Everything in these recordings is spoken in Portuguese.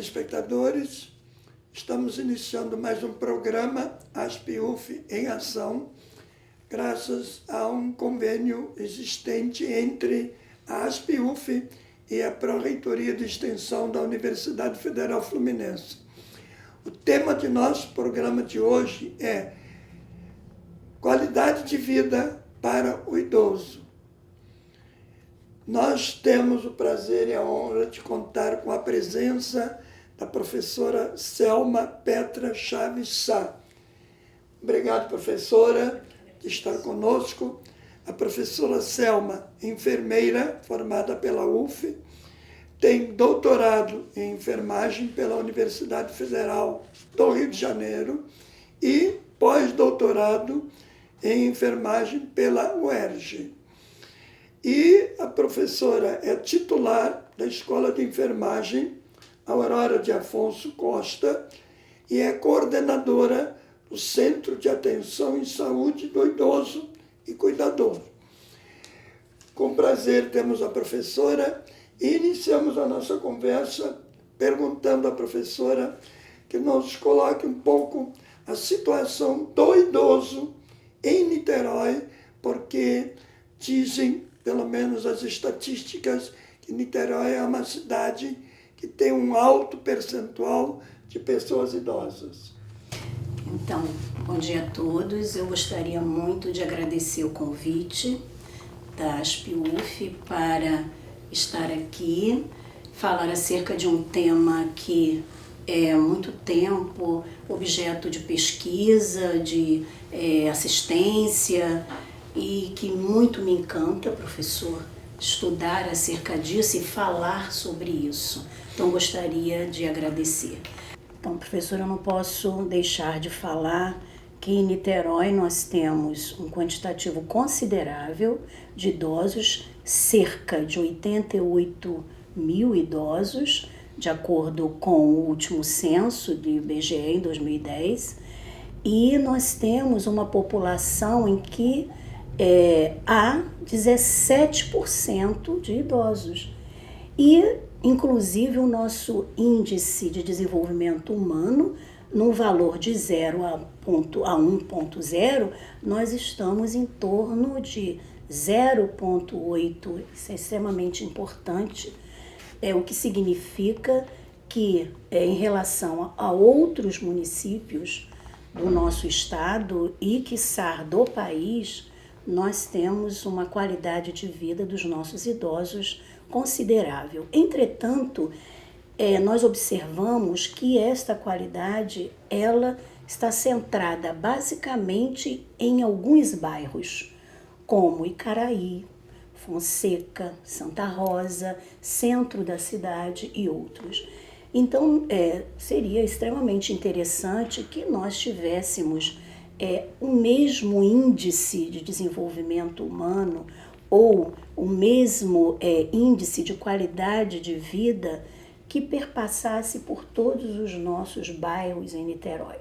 telespectadores, estamos iniciando mais um programa ASP-UF em Ação, graças a um convênio existente entre a ASP-UF e a Pró-Reitoria de Extensão da Universidade Federal Fluminense. O tema de nosso programa de hoje é qualidade de vida para o idoso. Nós temos o prazer e a honra de contar com a presença da professora Selma Petra Chaves Sá. Obrigado, professora, de estar conosco. A professora Selma, enfermeira formada pela UF, tem doutorado em enfermagem pela Universidade Federal do Rio de Janeiro e pós-doutorado em enfermagem pela UERJ. E a professora é titular da Escola de Enfermagem Aurora de Afonso Costa e é coordenadora do Centro de Atenção em Saúde do Idoso e Cuidador. Com prazer temos a professora e iniciamos a nossa conversa perguntando à professora que nos coloque um pouco a situação do idoso em Niterói, porque dizem, pelo menos as estatísticas, que Niterói é uma cidade que tem um alto percentual de pessoas idosas. Então, bom dia a todos. Eu gostaria muito de agradecer o convite da ASP-UF para estar aqui, falar acerca de um tema que é há muito tempo objeto de pesquisa, de assistência, e que muito me encanta, professor, estudar acerca disso e falar sobre isso. Então, gostaria de agradecer. Então, professor, eu não posso deixar de falar que em Niterói nós temos um quantitativo considerável de idosos, cerca de 88 mil idosos, de acordo com o último censo do IBGE em 2010, e nós temos uma população em que há 17% de idosos. E, inclusive, o nosso índice de desenvolvimento humano, num valor de 0 a 1,0, nós estamos em torno de 0,8. Isso é extremamente importante, o que significa que, em relação a outros municípios do nosso estado e, quiçá, do país, nós temos uma qualidade de vida dos nossos idosos considerável. Entretanto, nós observamos que esta qualidade ela está centrada basicamente em alguns bairros, como Icaraí, Fonseca, Santa Rosa, centro da cidade e outros. Então, seria extremamente interessante que nós tivéssemos o mesmo índice de desenvolvimento humano ou o mesmo índice de qualidade de vida que perpassasse por todos os nossos bairros em Niterói.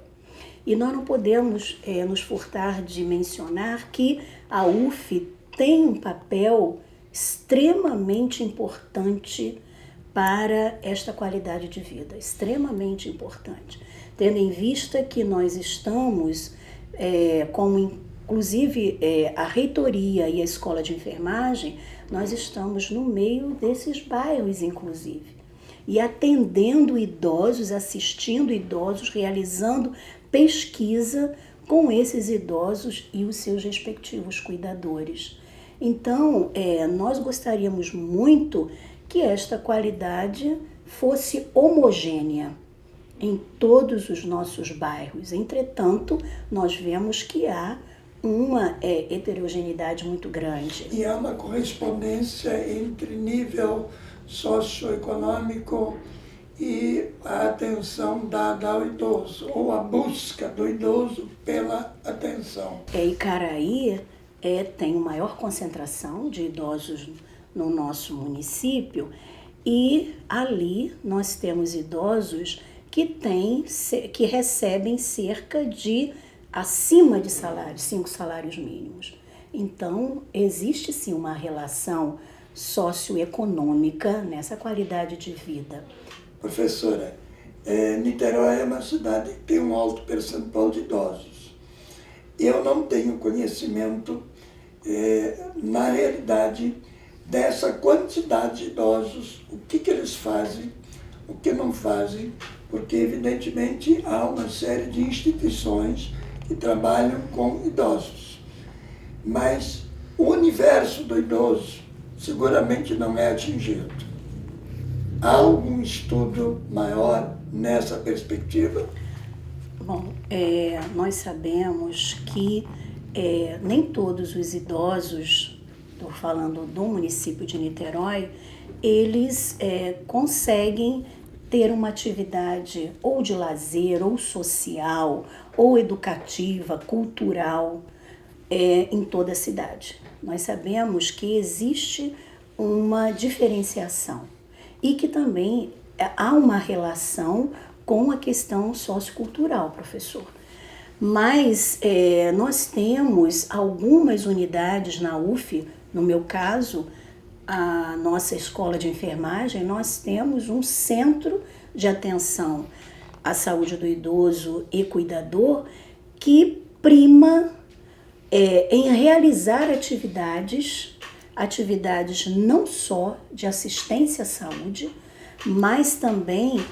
E nós não podemos nos furtar de mencionar que a UF tem um papel extremamente importante para esta qualidade de vida, extremamente importante, tendo em vista que nós estamos, como inclusive a reitoria e a escola de enfermagem, nós estamos no meio desses bairros, inclusive, e atendendo idosos, assistindo idosos, realizando pesquisa com esses idosos e os seus respectivos cuidadores. Então, nós gostaríamos muito que esta qualidade fosse homogênea em todos os nossos bairros. Entretanto, nós vemos que há uma heterogeneidade muito grande. E há uma correspondência entre nível socioeconômico e a atenção dada ao idoso, ou a busca do idoso pela atenção. Icaraí tem uma maior concentração de idosos no nosso município e ali nós temos idosos que recebem cerca de acima de 5 salários mínimos. Então, existe sim uma relação socioeconômica nessa qualidade de vida. Professora, Niterói é uma cidade que tem um alto percentual de idosos. Eu não tenho conhecimento, na realidade, dessa quantidade de idosos, o que eles fazem, o que não fazem, porque, evidentemente, há uma série de instituições que trabalham com idosos. Mas o universo do idoso seguramente não é atingido. Há algum estudo maior nessa perspectiva? Bom, nós sabemos que nem todos os idosos, estou falando do município de Niterói, eles conseguem ter uma atividade ou de lazer, ou social, ou educativa, cultural, em toda a cidade. Nós sabemos que existe uma diferenciação e que também há uma relação com a questão sociocultural, professor. Mas nós temos algumas unidades na UF, no meu caso, a nossa escola de enfermagem, nós temos um centro de atenção à saúde do idoso e cuidador que prima em realizar atividades não só de assistência à saúde, mas também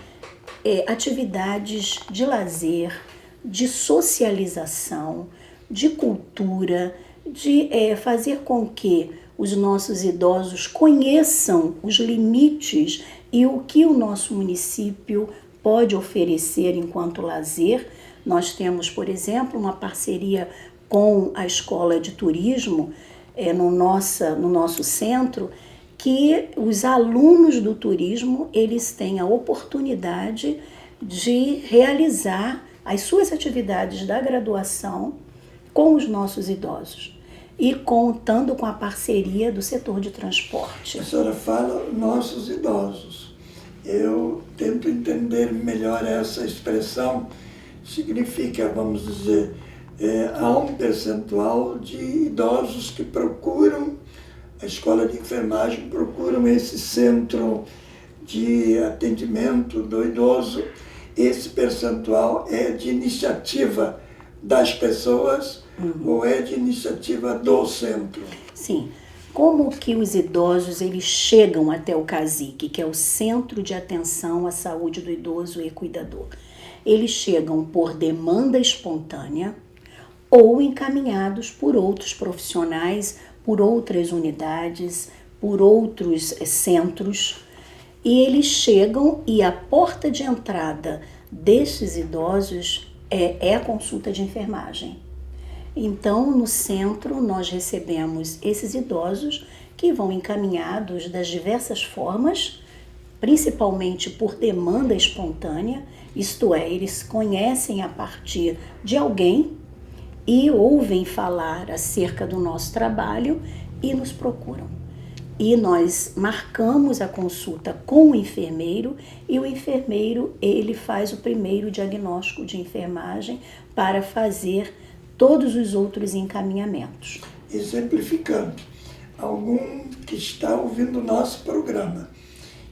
atividades de lazer, de socialização, de cultura, de fazer com que os nossos idosos conheçam os limites e o que o nosso município pode oferecer enquanto lazer. Nós temos, por exemplo, uma parceria com a Escola de Turismo no nosso centro, que os alunos do turismo eles têm a oportunidade de realizar as suas atividades da graduação com os nossos idosos e contando com a parceria do setor de transporte. A senhora fala nossos idosos. Eu tento entender melhor essa expressão. Significa, vamos dizer, há um percentual de idosos que procuram a escola de enfermagem, procuram esse centro de atendimento do idoso. Esse percentual é de iniciativa das pessoas ou é de iniciativa do centro? Sim. Como que os idosos eles chegam até o CASIC, que é o Centro de Atenção à Saúde do Idoso e Cuidador? Eles chegam por demanda espontânea ou encaminhados por outros profissionais, por outras unidades, por outros centros. E eles chegam e a porta de entrada destes idosos é a consulta de enfermagem. Então, no centro, nós recebemos esses idosos que vão encaminhados das diversas formas, principalmente por demanda espontânea, isto é, eles conhecem a partir de alguém e ouvem falar acerca do nosso trabalho e nos procuram. E nós marcamos a consulta com o enfermeiro e o enfermeiro ele faz o primeiro diagnóstico de enfermagem para fazer todos os outros encaminhamentos. Exemplificando, algum que está ouvindo o nosso programa,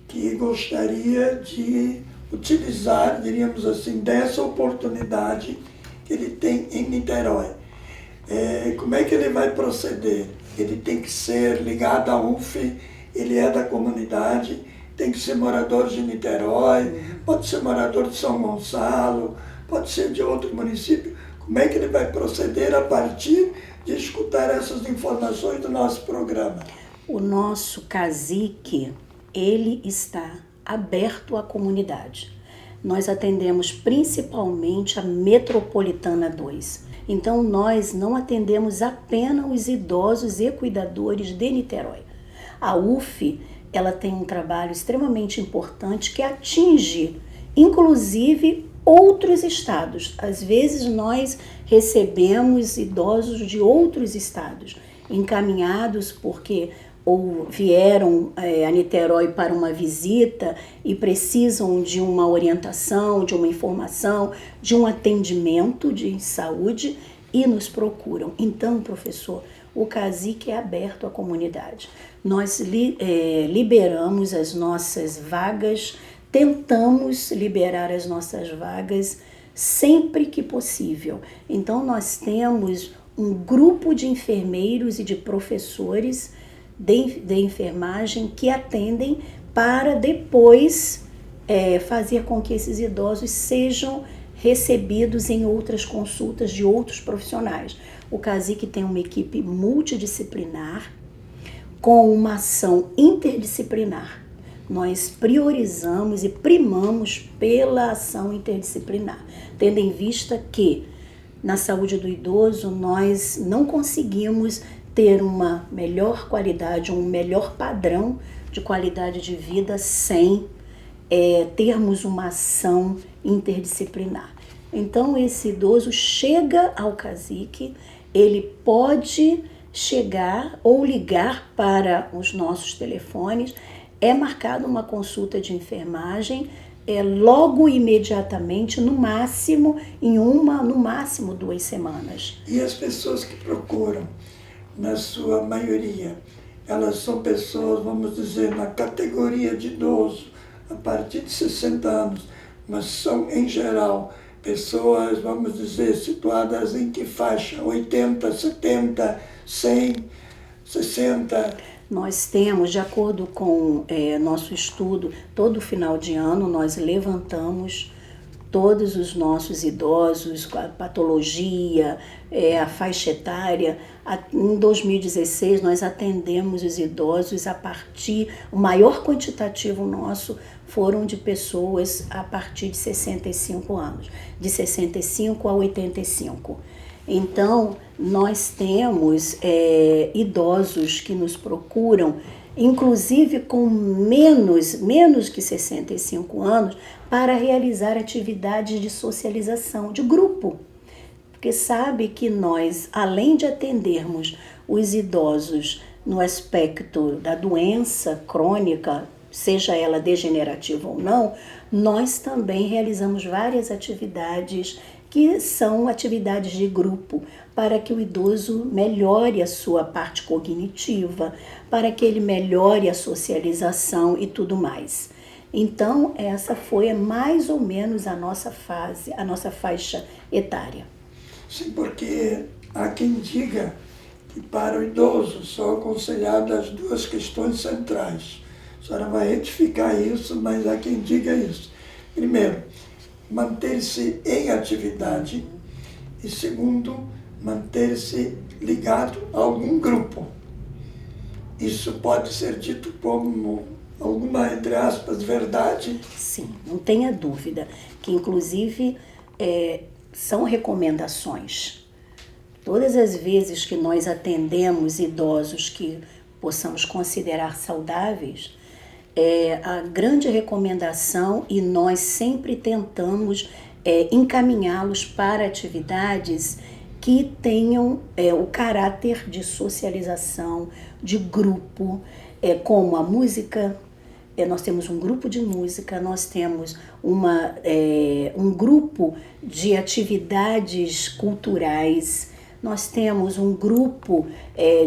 que gostaria de utilizar, diríamos assim, dessa oportunidade que ele tem em Niterói. Como é que ele vai proceder? Ele tem que ser ligado à UF, ele é da comunidade, tem que ser morador de Niterói, pode ser morador de São Gonçalo, pode ser de outro município. Como é que ele vai proceder a partir de escutar essas informações do nosso programa? O nosso CASIC, ele está aberto à comunidade. Nós atendemos principalmente a Metropolitana 2. Então, nós não atendemos apenas os idosos e cuidadores de Niterói. A UF, ela tem um trabalho extremamente importante que atinge, inclusive, outros estados. Às vezes, nós recebemos idosos de outros estados, encaminhados porque ou vieram a Niterói para uma visita e precisam de uma orientação, de uma informação, de um atendimento de saúde e nos procuram. Então, professor, o CASIC é aberto à comunidade. Nós liberamos as nossas vagas tentamos liberar as nossas vagas sempre que possível. Então, nós temos um grupo de enfermeiros e de professores de enfermagem que atendem para depois fazer com que esses idosos sejam recebidos em outras consultas de outros profissionais. O CASIC tem uma equipe multidisciplinar com uma ação interdisciplinar. Nós priorizamos e primamos pela ação interdisciplinar, tendo em vista que na saúde do idoso nós não conseguimos ter uma melhor qualidade, um melhor padrão de qualidade de vida sem termos uma ação interdisciplinar. Então, esse idoso chega ao CASIC, ele pode chegar ou ligar para os nossos telefones, é marcada uma consulta de enfermagem, logo imediatamente, no máximo 2 semanas. E as pessoas que procuram, na sua maioria, elas são pessoas, vamos dizer, na categoria de idoso, a partir de 60 anos, mas são, em geral, pessoas, vamos dizer, situadas em que faixa? 80, 70, 100, 60? Nós temos, de acordo com nosso estudo, todo final de ano nós levantamos todos os nossos idosos, com a patologia, a faixa etária. Em 2016 nós atendemos os idosos o maior quantitativo nosso foram de pessoas a partir de 65 anos, de 65 a 85. Então, nós temos idosos que nos procuram, inclusive com menos que 65 anos, para realizar atividades de socialização, de grupo. Porque sabe que nós, além de atendermos os idosos no aspecto da doença crônica, seja ela degenerativa ou não, nós também realizamos várias atividades que são atividades de grupo, para que o idoso melhore a sua parte cognitiva, para que ele melhore a socialização e tudo mais. Então, essa foi mais ou menos a nossa faixa etária. Sim, porque há quem diga que para o idoso são aconselhadas 2 questões centrais. A senhora vai retificar isso, mas há quem diga isso. Primeiro, manter-se em atividade e, segundo, manter-se ligado a algum grupo. Isso pode ser dito como alguma, entre aspas, verdade? Sim, não tenha dúvida, que inclusive são recomendações. Todas as vezes que nós atendemos idosos que possamos considerar saudáveis, a grande recomendação, e nós sempre tentamos encaminhá-los para atividades que tenham o caráter de socialização, de grupo, como a música. Nós temos um grupo de música, nós temos um grupo de atividades culturais, nós temos um grupo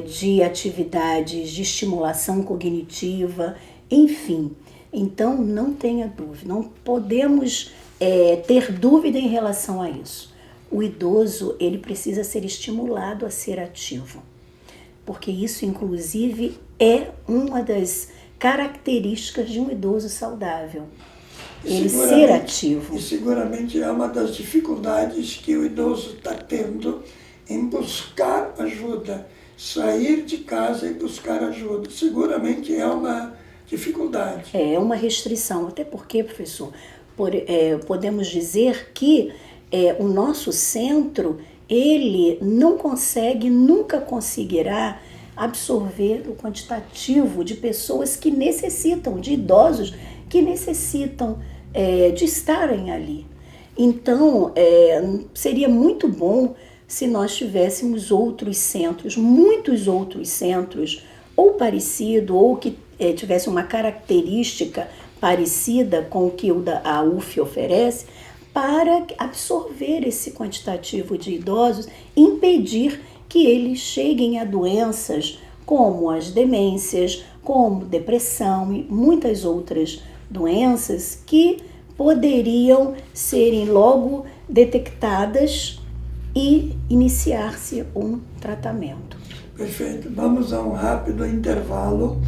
de atividades de estimulação cognitiva, enfim. Então, não tenha dúvida, não podemos ter dúvida em relação a isso. O idoso, ele precisa ser estimulado a ser ativo, porque isso, inclusive, é uma das características de um idoso saudável. Ele ser ativo. E seguramente é uma das dificuldades que o idoso está tendo em buscar ajuda, sair de casa e buscar ajuda. Seguramente é uma dificuldade. É uma restrição, até porque, professor, podemos dizer que o nosso centro, ele não consegue, nunca conseguirá absorver o quantitativo de pessoas que necessitam, de idosos que necessitam de estarem ali. Então, seria muito bom se nós tivéssemos outros centros, muitos outros centros, ou parecido, ou que tivesse uma característica parecida com o que a UF oferece, para absorver esse quantitativo de idosos, impedir que eles cheguem a doenças como as demências, como depressão e muitas outras doenças que poderiam serem logo detectadas e iniciar-se um tratamento. Perfeito. Vamos a um rápido intervalo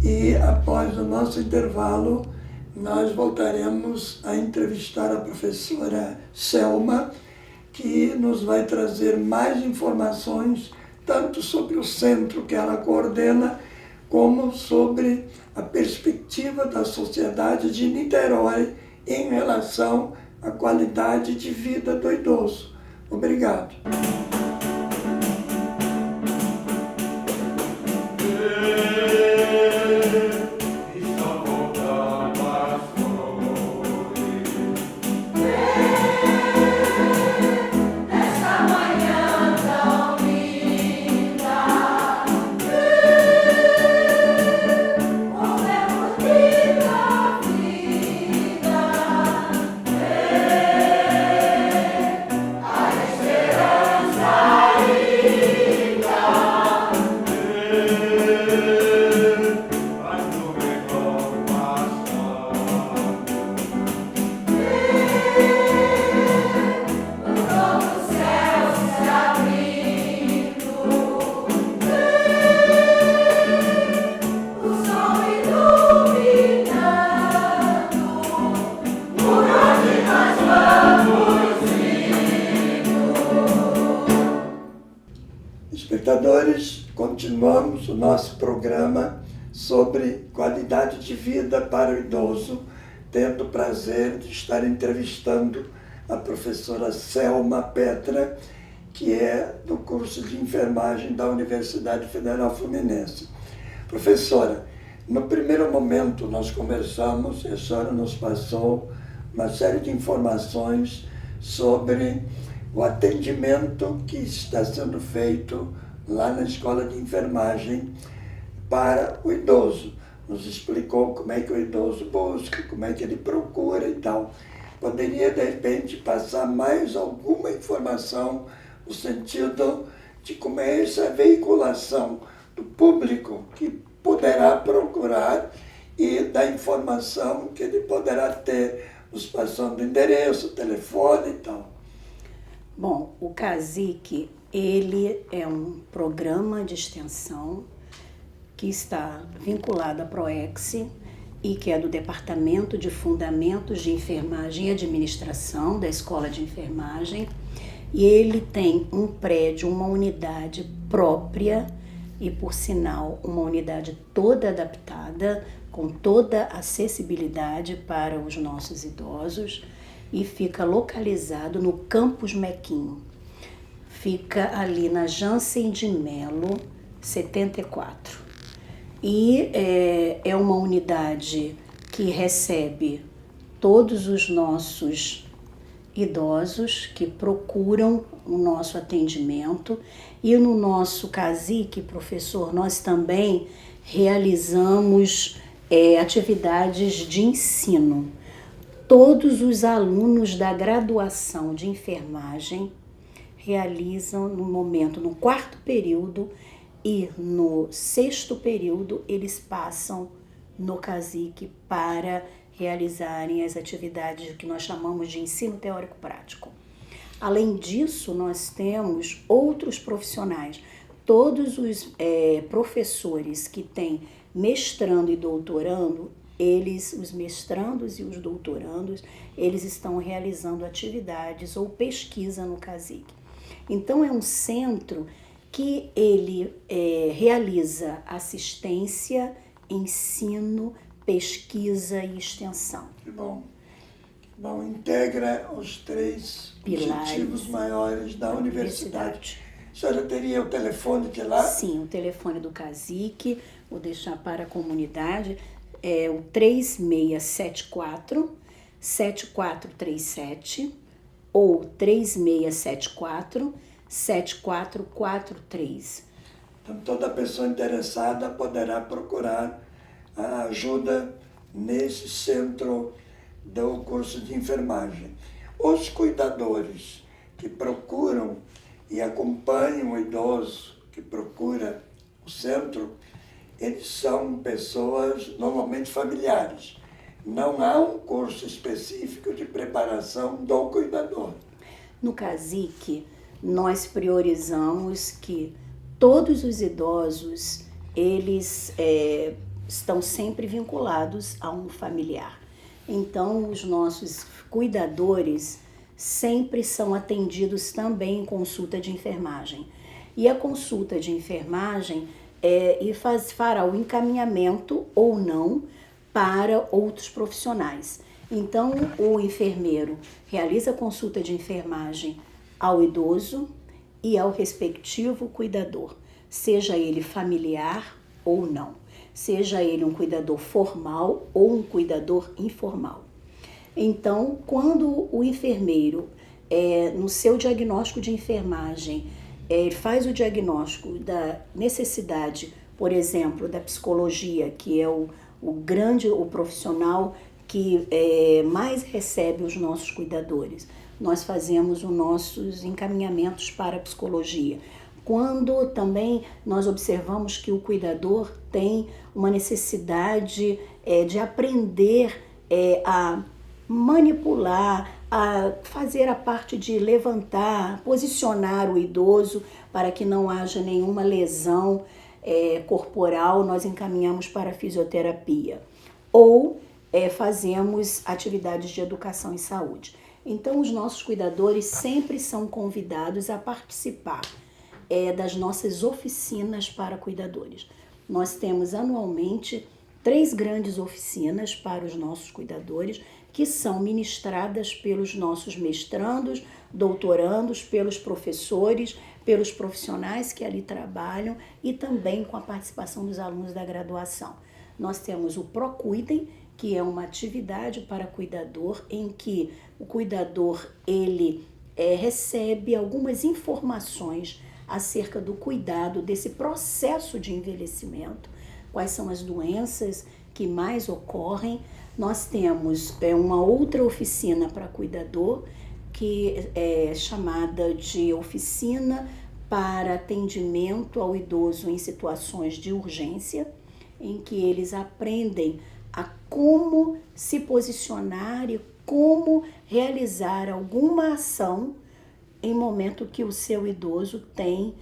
e após o nosso intervalo nós voltaremos a entrevistar a professora Selma, que nos vai trazer mais informações tanto sobre o centro que ela coordena, como sobre a perspectiva da sociedade de Niterói em relação à qualidade de vida do idoso. Obrigado. Espectadores, continuamos o nosso programa sobre qualidade de vida para o idoso, tendo o prazer de estar entrevistando a professora Selma Petra, que é do curso de enfermagem da Universidade Federal Fluminense. Professora, no primeiro momento nós conversamos e a senhora nos passou uma série de informações sobre o atendimento que está sendo feito lá na escola de enfermagem para o idoso. Nos explicou como é que o idoso busca, como é que ele procura e tal. Poderia, de repente, passar mais alguma informação no sentido de como é essa veiculação do público que poderá procurar e da informação que ele poderá ter, nos passando o endereço, o telefone e tal. Bom, o CASIC, ele é um programa de extensão que está vinculado à PROEX e que é do Departamento de Fundamentos de Enfermagem e Administração da Escola de Enfermagem. E ele tem um prédio, uma unidade própria e, por sinal, uma unidade toda adaptada, com toda a acessibilidade para os nossos idosos, e fica localizado no Campus Mequinho. Fica ali na Jansen de Melo, 74. E é uma unidade que recebe todos os nossos idosos que procuram o nosso atendimento. E no nosso CASIC, professor, nós também realizamos atividades de ensino. Todos os alunos da graduação de enfermagem realizam no quarto período e no sexto período eles passam no CASIC para realizarem as atividades que nós chamamos de ensino teórico-prático. Além disso, nós temos outros profissionais. Todos os professores que têm mestrando e doutorando, os mestrandos e os doutorandos, eles estão realizando atividades ou pesquisa no CASIC. Então, é um centro que ele realiza assistência, ensino, pesquisa e extensão. Que bom. Bom, integra os 3 objetivos maiores da universidade. A senhora teria o telefone de lá? Sim, o telefone do CASIC, vou deixar para a comunidade, é o 3674-7437 ou 3674-7443. Então, toda pessoa interessada poderá procurar a ajuda nesse centro do curso de enfermagem. Os cuidadores que procuram e acompanham o idoso que procura o centro, eles são pessoas normalmente familiares. não há um curso específico de preparação do cuidador. No CASIC, nós priorizamos que todos os idosos, eles estão sempre vinculados a um familiar. Então, os nossos cuidadores sempre são atendidos também em consulta de enfermagem. E a consulta de enfermagem fará o encaminhamento ou não para outros profissionais. Então, o enfermeiro realiza a consulta de enfermagem ao idoso e ao respectivo cuidador, seja ele familiar ou não, seja ele um cuidador formal ou um cuidador informal. Então, quando o enfermeiro, no seu diagnóstico de enfermagem, faz o diagnóstico da necessidade, por exemplo, da psicologia, que é o profissional que mais recebe os nossos cuidadores. Nós fazemos os nossos encaminhamentos para a psicologia. Quando também nós observamos que o cuidador tem uma necessidade de aprender a manipular, a fazer a parte de levantar, posicionar o idoso para que não haja nenhuma lesão corporal, nós encaminhamos para a fisioterapia. Ou fazemos atividades de educação e saúde. Então, os nossos cuidadores sempre são convidados a participar das nossas oficinas para cuidadores. Nós temos anualmente 3 grandes oficinas para os nossos cuidadores, que são ministradas pelos nossos mestrandos, doutorandos, pelos professores, pelos profissionais que ali trabalham e também com a participação dos alunos da graduação. Nós temos o Procuidem, que é uma atividade para cuidador, em que o cuidador ele recebe algumas informações acerca do cuidado desse processo de envelhecimento, quais são as doenças que mais ocorrem. Nós temos uma outra oficina para cuidador, que é chamada de oficina para atendimento ao idoso em situações de urgência, em que eles aprendem a como se posicionar e como realizar alguma ação em momento que o seu idoso tem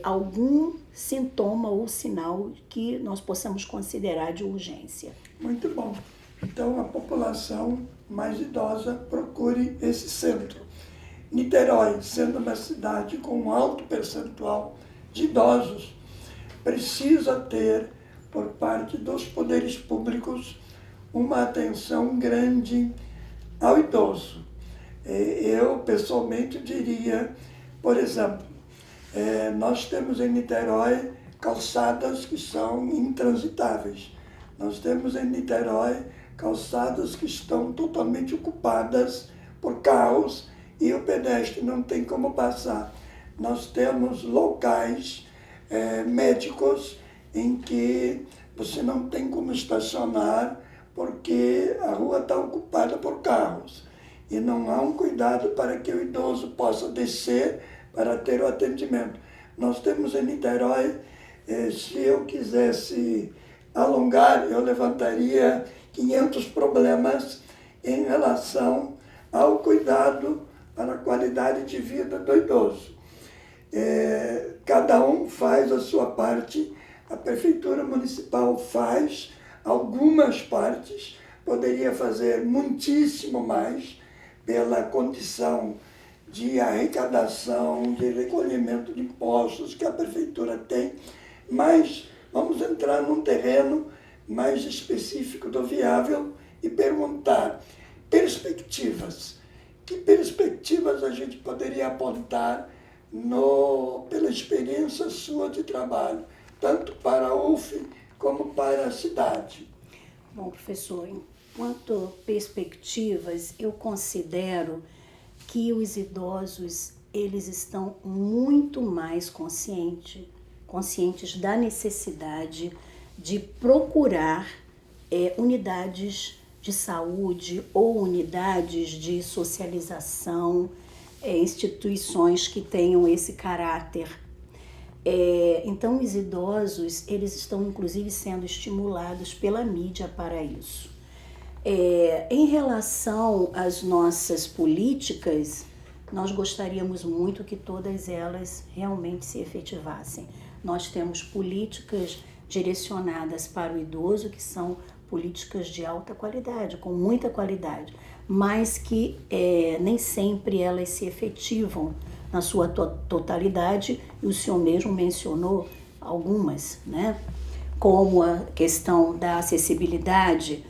algum sintoma ou sinal que nós possamos considerar de urgência. Muito bom. Então, a população mais idosa procure esse centro. Niterói, sendo uma cidade com um alto percentual de idosos, precisa ter, por parte dos poderes públicos, uma atenção grande ao idoso. Eu, pessoalmente, diria, por exemplo, nós temos em Niterói calçadas que são intransitáveis. Nós temos em Niterói calçadas que estão totalmente ocupadas por carros e o pedestre não tem como passar. Nós temos locais médicos em que você não tem como estacionar porque a rua está ocupada por carros e não há um cuidado para que o idoso possa descer para ter o atendimento. Nós temos em Niterói, se eu quisesse alongar, eu levantaria 500 problemas em relação ao cuidado para a qualidade de vida do idoso. Cada um faz a sua parte, a Prefeitura Municipal faz algumas partes, poderia fazer muitíssimo mais pela condição de arrecadação, de recolhimento de impostos que a Prefeitura tem, mas vamos entrar num terreno mais específico do viável e perguntar perspectivas. Que perspectivas a gente poderia apontar pela experiência sua de trabalho, tanto para a UF como para a cidade? Bom, professor, enquanto perspectivas, eu considero que os idosos, eles estão muito mais conscientes da necessidade de procurar unidades de saúde ou unidades de socialização, instituições que tenham esse caráter. Então, os idosos, eles estão inclusive sendo estimulados pela mídia para isso. Em relação às nossas políticas, nós gostaríamos muito que todas elas realmente se efetivassem. Nós temos políticas direcionadas para o idoso, que são políticas de alta qualidade, com muita qualidade, mas que nem sempre elas se efetivam na sua totalidade, e o senhor mesmo mencionou algumas, né? Como a questão da acessibilidade.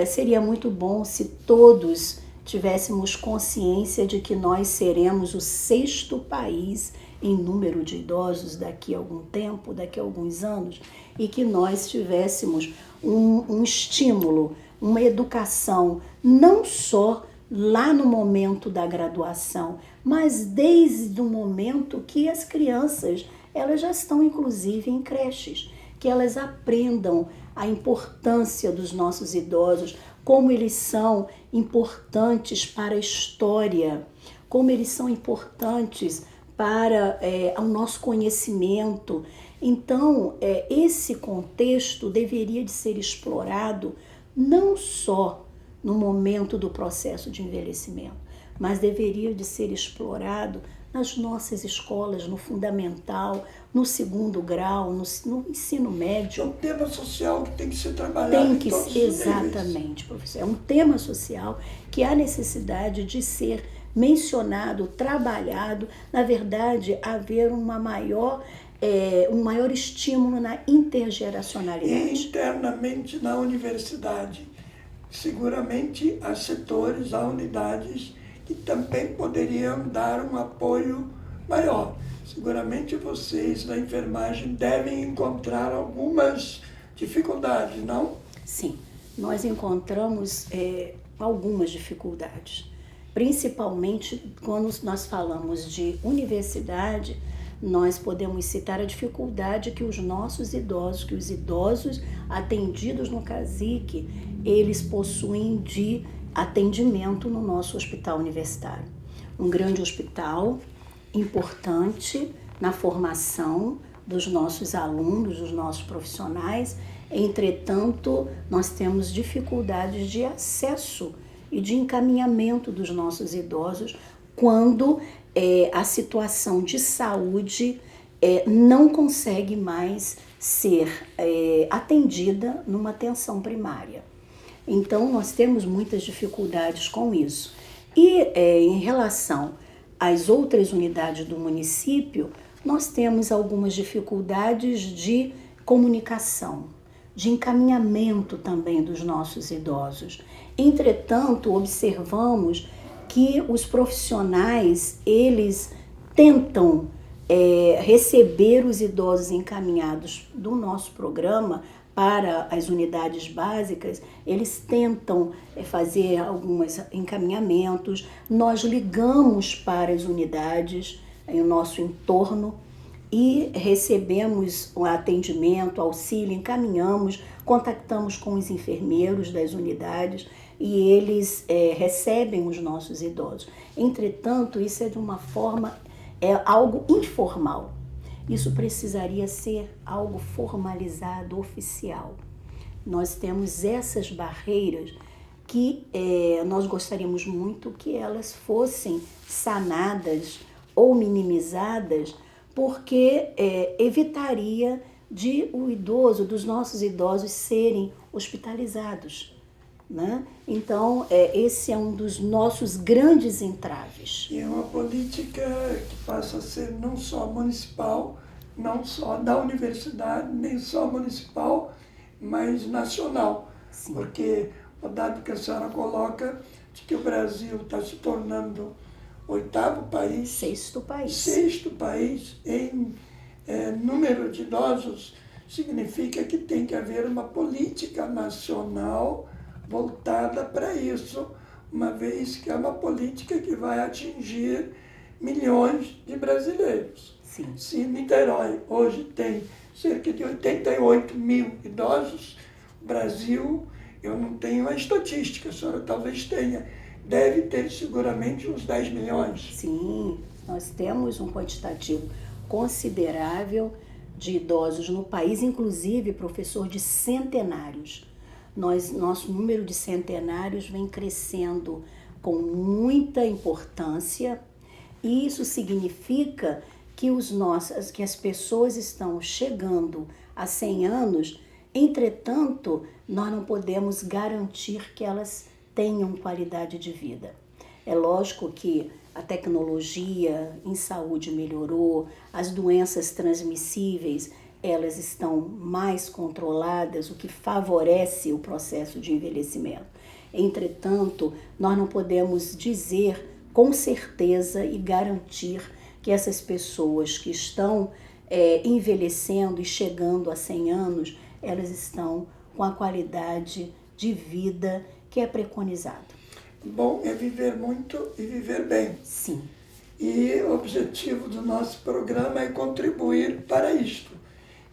Seria muito bom se todos tivéssemos consciência de que nós seremos o 6º país em número de idosos daqui a algum tempo, daqui a alguns anos, e que nós tivéssemos um estímulo, uma educação, não só lá no momento da graduação, mas desde o momento que as crianças elas já estão inclusive em creches, que elas aprendam a importância dos nossos idosos, como eles são importantes para a história, como eles são importantes para o nosso conhecimento. Então, esse contexto deveria de ser explorado não só no momento do processo de envelhecimento, mas deveria de ser explorado nas nossas escolas, no fundamental, no 2º grau, no ensino médio. É um tema social que tem que ser trabalhado em todos os níveis. Exatamente, professor. É um tema social que há necessidade de ser mencionado, trabalhado, na verdade, haver um maior estímulo na intergeracionalidade. E internamente na universidade, seguramente há setores, há unidades que também poderiam dar um apoio maior. Seguramente vocês na enfermagem devem encontrar algumas dificuldades, não? Sim, nós encontramos algumas dificuldades. Principalmente quando nós falamos de universidade, nós podemos citar a dificuldade que os nossos idosos, que os idosos atendidos no CASIC, eles possuem de atendimento no nosso hospital universitário. Um grande hospital, importante na formação dos nossos alunos, dos nossos profissionais. Entretanto, nós temos dificuldades de acesso e de encaminhamento dos nossos idosos quando a situação de saúde não consegue mais ser atendida numa atenção primária. Então, nós temos muitas dificuldades com isso. E em relação às outras unidades do município, nós temos algumas dificuldades de comunicação, de encaminhamento também dos nossos idosos. Entretanto, observamos que os profissionais, eles tentam receber os idosos encaminhados do nosso programa para as unidades básicas, eles tentam fazer alguns encaminhamentos, nós ligamos para as unidades em nosso entorno e recebemos o atendimento, auxílio, encaminhamos, contactamos com os enfermeiros das unidades e eles recebem os nossos idosos. Entretanto, isso é de uma forma, algo informal. Isso precisaria ser algo formalizado, oficial. Nós temos essas barreiras que nós gostaríamos muito que elas fossem sanadas ou minimizadas, porque evitaria dos nossos idosos serem hospitalizados, né? Então, esse é um dos nossos grandes entraves. E é uma política que passa a ser não só municipal, não só da universidade, nem só municipal, mas nacional. Sim. Porque o dado que a senhora coloca de que o Brasil está se tornando o 8º país, sexto país em número de idosos, significa que tem que haver uma política nacional voltada para isso, uma vez que é uma política que vai atingir milhões de brasileiros. Sim. Se Niterói hoje tem cerca de 88 mil idosos, o Brasil, eu não tenho a estatística, a senhora talvez tenha, deve ter seguramente uns 10 milhões. Sim, nós temos um quantitativo considerável de idosos no país, inclusive, professor, de centenários. Nosso número de centenários vem crescendo com muita importância, e isso significa que as pessoas estão chegando a 100 anos, entretanto, nós não podemos garantir que elas tenham qualidade de vida. É lógico que a tecnologia em saúde melhorou, as doenças transmissíveis, elas estão mais controladas, o que favorece o processo de envelhecimento. Entretanto, nós não podemos dizer com certeza e garantir que essas pessoas que estão envelhecendo e chegando a 100 anos, elas estão com a qualidade de vida que é preconizada. Bom é viver muito e viver bem. Sim. E o objetivo do nosso programa é contribuir para isto.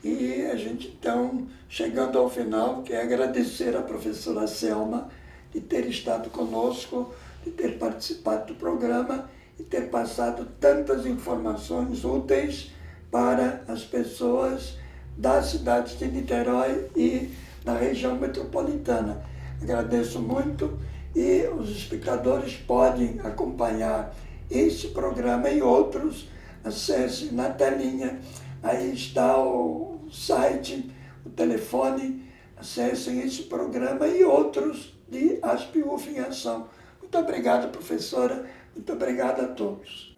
E a gente, então, chegando ao final, quer agradecer à professora Selma de ter estado conosco, de ter participado do programa e ter passado tantas informações úteis para as pessoas da cidade de Niterói e da região metropolitana. Agradeço muito e os espectadores podem acompanhar este programa e outros. Acesse na telinha, aí está o site, o telefone, acessem esse programa e outros de ASP-UF em Ação. Muito obrigado, professora, muito obrigado a todos.